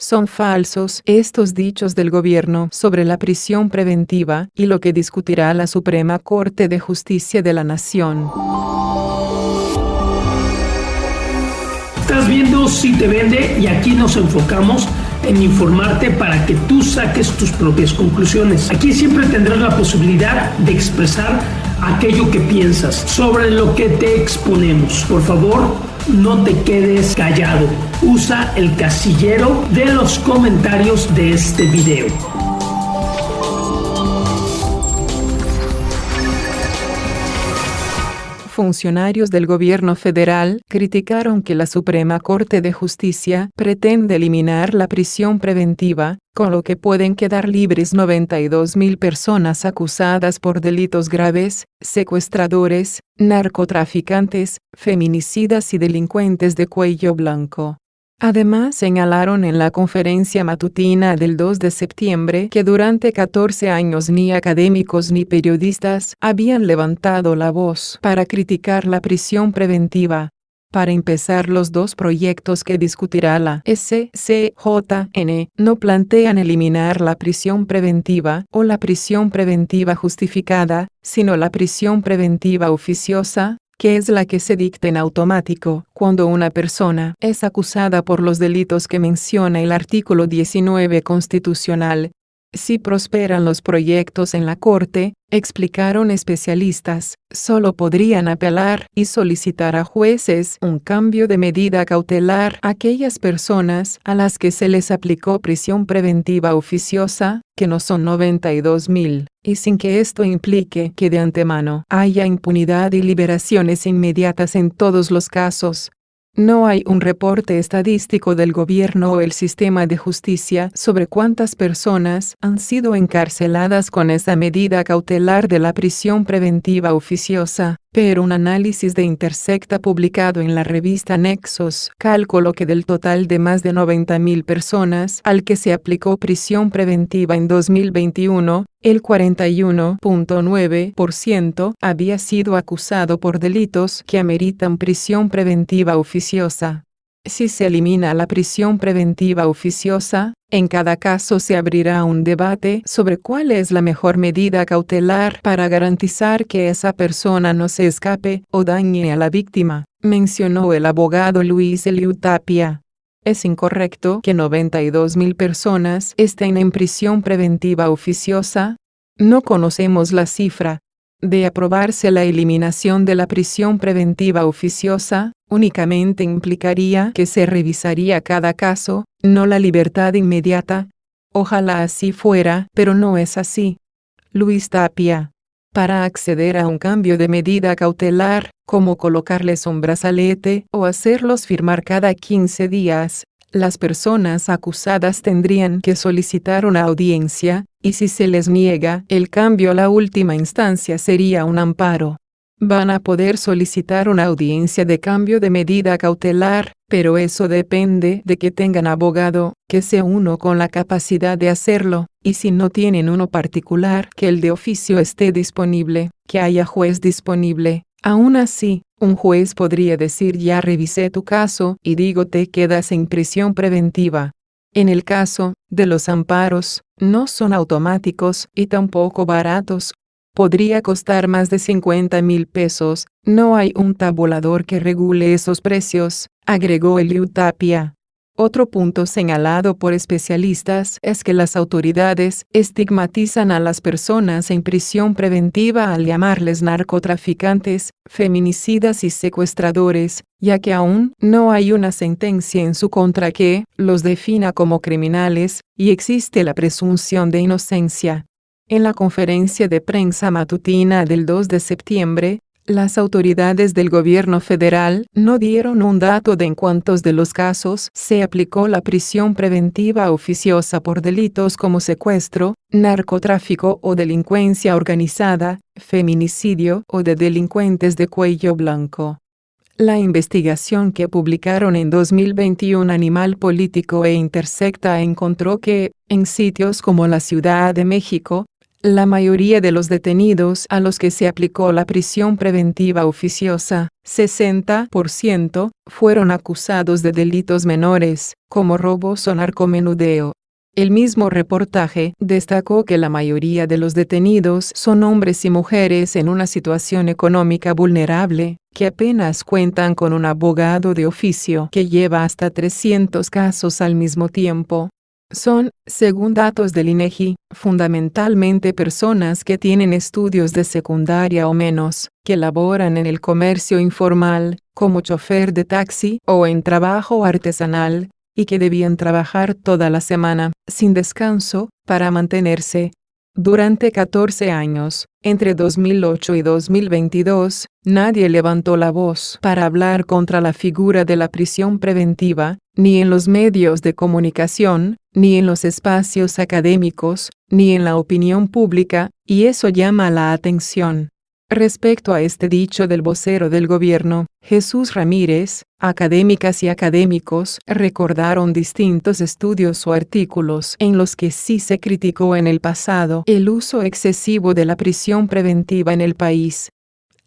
Son falsos estos dichos del gobierno sobre la prisión preventiva y lo que discutirá la Suprema Corte de Justicia de la Nación. Estás viendo Si Te Vende y aquí nos enfocamos en informarte para que tú saques tus propias conclusiones. Aquí siempre tendrás la posibilidad de expresar aquello que piensas sobre lo que te exponemos. Por favor, no te quedes callado. Usa el casillero de los comentarios de este video. Funcionarios del gobierno federal criticaron que la Suprema Corte de Justicia pretende eliminar la prisión preventiva, con lo que pueden quedar libres 92.000 personas acusadas por delitos graves, secuestradores, narcotraficantes, feminicidas y delincuentes de cuello blanco. Además, señalaron en la conferencia matutina del 2 de septiembre que durante 14 años ni académicos ni periodistas habían levantado la voz para criticar la prisión preventiva. Para empezar, los dos proyectos que discutirá la SCJN no plantean eliminar la prisión preventiva o la prisión preventiva justificada, sino la prisión preventiva oficiosa, que es la que se dicta en automático cuando una persona es acusada por los delitos que menciona el artículo 19 constitucional. Si prosperan los proyectos en la Corte, explicaron especialistas, solo podrían apelar y solicitar a jueces un cambio de medida cautelar a aquellas personas a las que se les aplicó prisión preventiva oficiosa, que no son 92.000, y sin que esto implique que de antemano haya impunidad y liberaciones inmediatas en todos los casos. No hay un reporte estadístico del gobierno o el sistema de justicia sobre cuántas personas han sido encarceladas con esa medida cautelar de la prisión preventiva oficiosa, pero un análisis de Intersecta publicado en la revista Nexos calculó que del total de más de 90.000 personas al que se aplicó prisión preventiva en 2021, el 41.9% había sido acusado por delitos que ameritan prisión preventiva oficiosa. Si se elimina la prisión preventiva oficiosa, en cada caso se abrirá un debate sobre cuál es la mejor medida cautelar para garantizar que esa persona no se escape o dañe a la víctima, mencionó el abogado Luis Eliud Tapia. Es incorrecto que 92.000 personas estén en prisión preventiva oficiosa. No conocemos la cifra. De aprobarse la eliminación de la prisión preventiva oficiosa, únicamente implicaría que se revisaría cada caso, no la libertad inmediata. Ojalá así fuera, pero no es así. Luis Tapia. Para acceder a un cambio de medida cautelar, como colocarles un brazalete o hacerlos firmar cada 15 días, las personas acusadas tendrían que solicitar una audiencia, y si se les niega el cambio a la última instancia sería un amparo. Van a poder solicitar una audiencia de cambio de medida cautelar, pero eso depende de que tengan abogado, que sea uno con la capacidad de hacerlo, y si no tienen uno particular, que el de oficio esté disponible, que haya juez disponible. Aún así, un juez podría decir: ya revisé tu caso y digo te quedas en prisión preventiva. En el caso de los amparos, no son automáticos y tampoco baratos. Podría costar más de 50.000 pesos, no hay un tabulador que regule esos precios, agregó Eliud Tapia. Otro punto señalado por especialistas es que las autoridades estigmatizan a las personas en prisión preventiva al llamarles narcotraficantes, feminicidas y secuestradores, ya que aún no hay una sentencia en su contra que los defina como criminales, y existe la presunción de inocencia. En la conferencia de prensa matutina del 2 de septiembre, las autoridades del gobierno federal no dieron un dato de en cuántos de los casos se aplicó la prisión preventiva oficiosa por delitos como secuestro, narcotráfico o delincuencia organizada, feminicidio o de delincuentes de cuello blanco. La investigación que publicaron en 2021 Animal Político e Intersecta encontró que, en sitios como la Ciudad de México, La mayoría de los detenidos a los que se aplicó la prisión preventiva oficiosa, 60%, fueron acusados de delitos menores, como robos o narcomenudeo. El mismo reportaje destacó que la mayoría de los detenidos son hombres y mujeres en una situación económica vulnerable, que apenas cuentan con un abogado de oficio que lleva hasta 300 casos al mismo tiempo. Son, según datos del INEGI, fundamentalmente personas que tienen estudios de secundaria o menos, que laboran en el comercio informal, como chofer de taxi o en trabajo artesanal, y que debían trabajar toda la semana, sin descanso, para mantenerse. Durante 14 años, entre 2008 y 2022, nadie levantó la voz para hablar contra la figura de la prisión preventiva, ni en los medios de comunicación, ni en los espacios académicos, ni en la opinión pública, y eso llama la atención. Respecto a este dicho del vocero del gobierno, Jesús Ramírez, académicas y académicos recordaron distintos estudios o artículos en los que sí se criticó en el pasado el uso excesivo de la prisión preventiva en el país.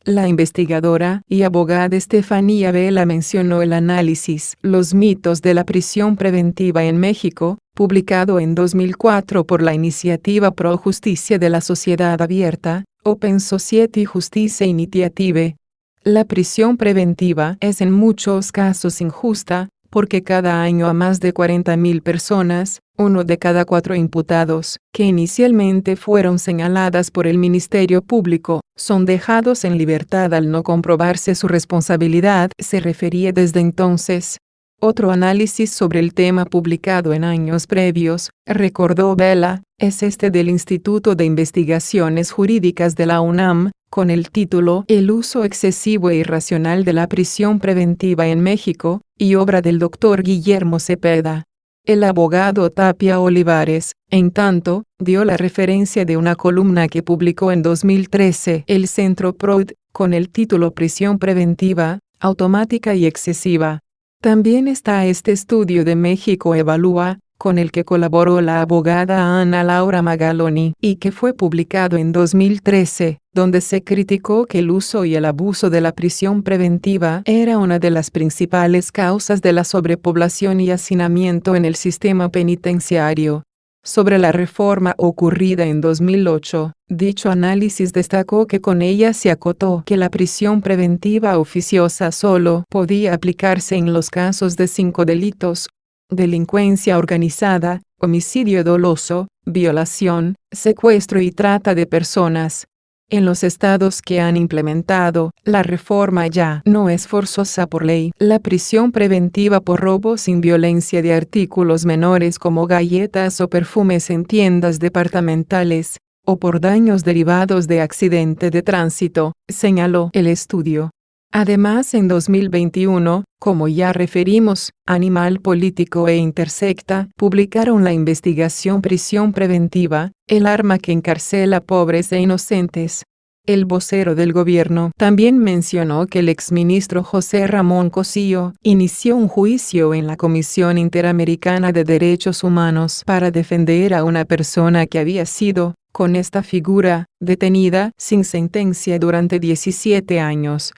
La investigadora y abogada Estefanía Vela mencionó el análisis Los mitos de la prisión preventiva en México, publicado en 2004 por la Iniciativa Pro Justicia de la Sociedad Abierta, Open Society Justice Initiative. La prisión preventiva es en muchos casos injusta, porque cada año a más de 40.000 personas, 1 de cada 4 imputados, que inicialmente fueron señaladas por el Ministerio Público, son dejados en libertad al no comprobarse su responsabilidad, se refería desde entonces. Otro análisis sobre el tema publicado en años previos, recordó Vela, es este del Instituto de Investigaciones Jurídicas de la UNAM, con el título El uso excesivo e irracional de la prisión preventiva en México, y obra del Dr. Guillermo Cepeda. El abogado Tapia Olivares, en tanto, dio la referencia de una columna que publicó en 2013 el Centro PROD, con el título Prisión preventiva, automática y excesiva. También está este estudio de México Evalúa, con el que colaboró la abogada Ana Laura Magaloni, y que fue publicado en 2013, donde se criticó que el uso y el abuso de la prisión preventiva era una de las principales causas de la sobrepoblación y hacinamiento en el sistema penitenciario. Sobre la reforma ocurrida en 2008, dicho análisis destacó que con ella se acotó que la prisión preventiva oficiosa solo podía aplicarse en los casos de 5 delitos: delincuencia organizada, homicidio doloso, violación, secuestro y trata de personas. En los estados que han implementado la reforma ya no es forzosa por ley la prisión preventiva por robo sin violencia de artículos menores como galletas o perfumes en tiendas departamentales, o por daños derivados de accidente de tránsito, señaló el estudio. Además, en 2021, como ya referimos, Animal Político e Intersecta publicaron la investigación Prisión Preventiva, el arma que encarcela pobres e inocentes. El vocero del gobierno también mencionó que el exministro José Ramón Cosío inició un juicio en la Comisión Interamericana de Derechos Humanos para defender a una persona que había sido, con esta figura, detenida sin sentencia durante 17 años.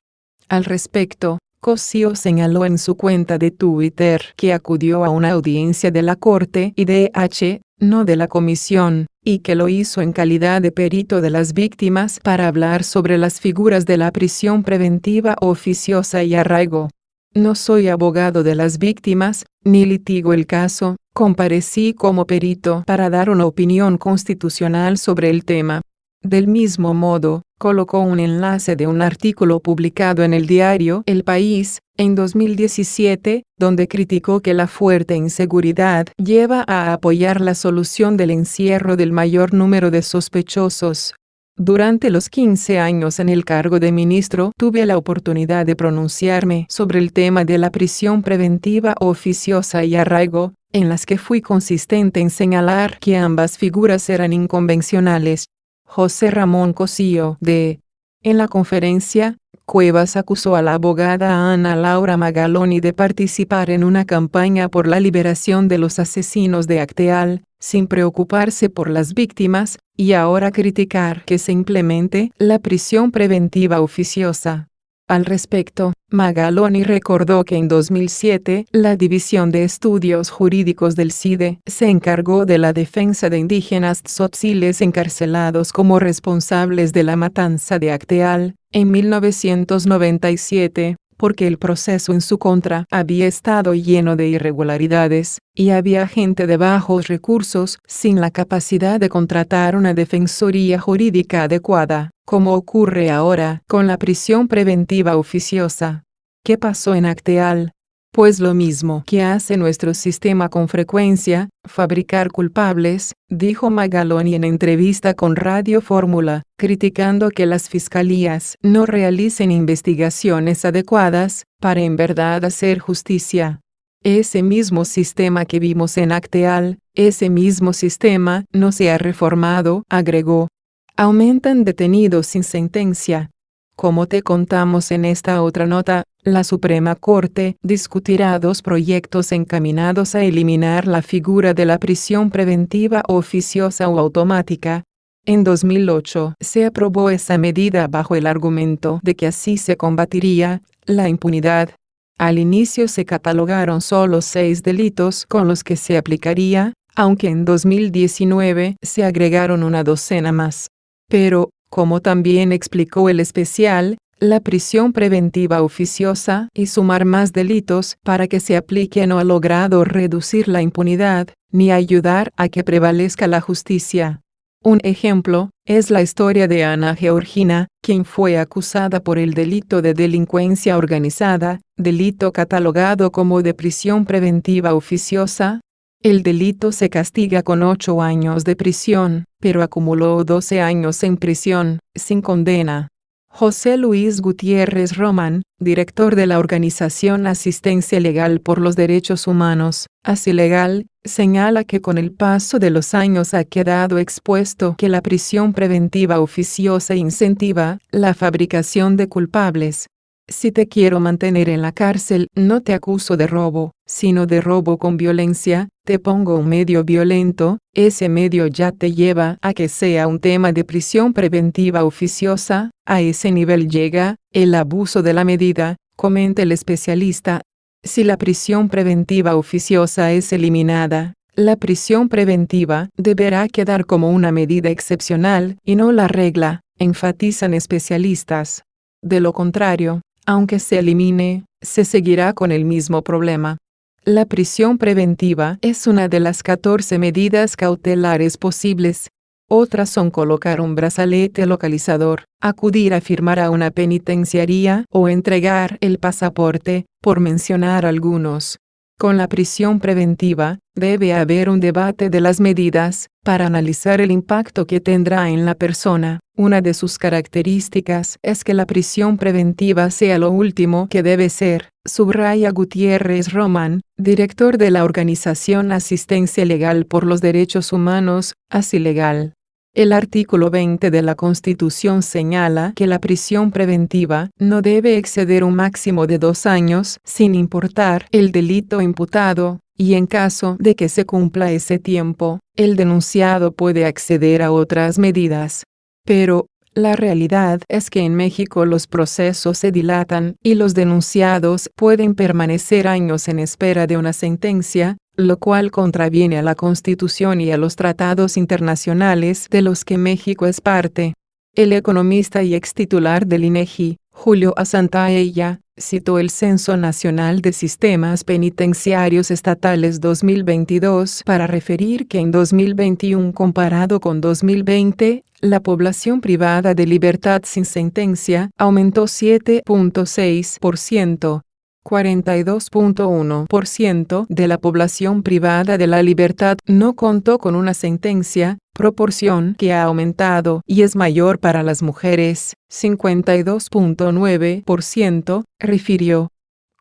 Al respecto, Cosío señaló en su cuenta de Twitter que acudió a una audiencia de la Corte IDH, no de la Comisión, y que lo hizo en calidad de perito de las víctimas para hablar sobre las figuras de la prisión preventiva oficiosa y arraigo. No soy abogado de las víctimas, ni litigo el caso, comparecí como perito para dar una opinión constitucional sobre el tema. Del mismo modo, colocó un enlace de un artículo publicado en el diario El País, en 2017, donde criticó que la fuerte inseguridad lleva a apoyar la solución del encierro del mayor número de sospechosos. Durante los 15 años en el cargo de ministro, tuve la oportunidad de pronunciarme sobre el tema de la prisión preventiva oficiosa y arraigo, en las que fui consistente en señalar que ambas figuras eran inconvencionales. José Ramón Cosío, En la conferencia, Cuevas acusó a la abogada Ana Laura Magaloni de participar en una campaña por la liberación de los asesinos de Acteal, sin preocuparse por las víctimas, y ahora criticar que se implemente la prisión preventiva oficiosa. Al respecto, Magaloni recordó que en 2007, la División de Estudios Jurídicos del CIDE se encargó de la defensa de indígenas tzotziles encarcelados como responsables de la matanza de Acteal, en 1997, porque el proceso en su contra había estado lleno de irregularidades, y había gente de bajos recursos sin la capacidad de contratar una defensoría jurídica adecuada, como ocurre ahora con la prisión preventiva oficiosa. ¿Qué pasó en Acteal? Pues lo mismo que hace nuestro sistema con frecuencia, fabricar culpables, dijo Magaloni en entrevista con Radio Fórmula, criticando que las fiscalías no realicen investigaciones adecuadas para en verdad hacer justicia. Ese mismo sistema que vimos en Acteal, ese mismo sistema no se ha reformado, agregó. Aumentan detenidos sin sentencia. Como te contamos en esta otra nota, la Suprema Corte discutirá 2 proyectos encaminados a eliminar la figura de la prisión preventiva oficiosa o automática. En 2008 se aprobó esa medida bajo el argumento de que así se combatiría la impunidad. Al inicio se catalogaron solo 6 delitos con los que se aplicaría, aunque en 2019 se agregaron una docena más. Pero, como también explicó el especial, la prisión preventiva oficiosa y sumar más delitos para que se aplique no ha logrado reducir la impunidad, ni ayudar a que prevalezca la justicia. Un ejemplo es la historia de Ana Georgina, quien fue acusada por el delito de delincuencia organizada, delito catalogado como de prisión preventiva oficiosa. El delito se castiga con 8 años de prisión, pero acumuló 12 años en prisión, sin condena. José Luis Gutiérrez Román, director de la organización Asistencia Legal por los Derechos Humanos, Asilegal, señala que con el paso de los años ha quedado expuesto que la prisión preventiva oficiosa incentiva la fabricación de culpables. Si te quiero mantener en la cárcel, no te acuso de robo, sino de robo con violencia, te pongo un medio violento, ese medio ya te lleva a que sea un tema de prisión preventiva oficiosa, a ese nivel llega el abuso de la medida, comenta el especialista. Si la prisión preventiva oficiosa es eliminada, la prisión preventiva deberá quedar como una medida excepcional y no la regla, enfatizan especialistas. De lo contrario, aunque se elimine, se seguirá con el mismo problema. La prisión preventiva es una de las 14 medidas cautelares posibles. Otras son colocar un brazalete localizador, acudir a firmar a una penitenciaría o entregar el pasaporte, por mencionar algunos. Con la prisión preventiva, debe haber un debate de las medidas, para analizar el impacto que tendrá en la persona. Una de sus características es que la prisión preventiva sea lo último que debe ser, subraya Gutiérrez Román, director de la organización Asistencia Legal por los Derechos Humanos, Asilegal. El artículo 20 de la Constitución señala que la prisión preventiva no debe exceder un máximo de 2 años sin importar el delito imputado, y en caso de que se cumpla ese tiempo, el denunciado puede acceder a otras medidas. Pero, la realidad es que en México los procesos se dilatan y los denunciados pueden permanecer años en espera de una sentencia, lo cual contraviene a la Constitución y a los tratados internacionales de los que México es parte. El economista y extitular del INEGI, Julio Santaella, citó el Censo Nacional de Sistemas Penitenciarios Estatales 2022 para referir que en 2021 comparado con 2020, la población privada de libertad sin sentencia aumentó 7.6%. 42.1% de la población privada de la libertad no contó con una sentencia, proporción que ha aumentado y es mayor para las mujeres, 52.9%, refirió.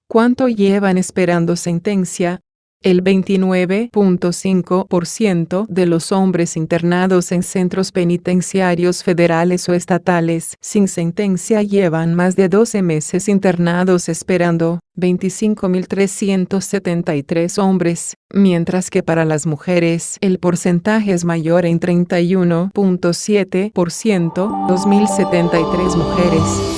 ¿Cuánto llevan esperando sentencia? El 29.5% de los hombres internados en centros penitenciarios federales o estatales sin sentencia llevan más de 12 meses internados esperando. 25.373 hombres, mientras que para las mujeres el porcentaje es mayor en 31.7%, 2.073 mujeres.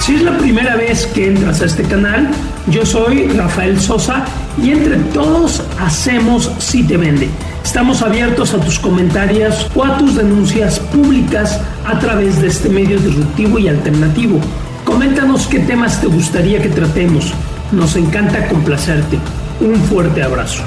Si es la primera vez que entras a este canal, yo soy Rafael Sosa y entre todos hacemos Si Te Vende. Estamos abiertos a tus comentarios o a tus denuncias públicas a través de este medio disruptivo y alternativo. Coméntanos qué temas te gustaría que tratemos. Nos encanta complacerte. Un fuerte abrazo.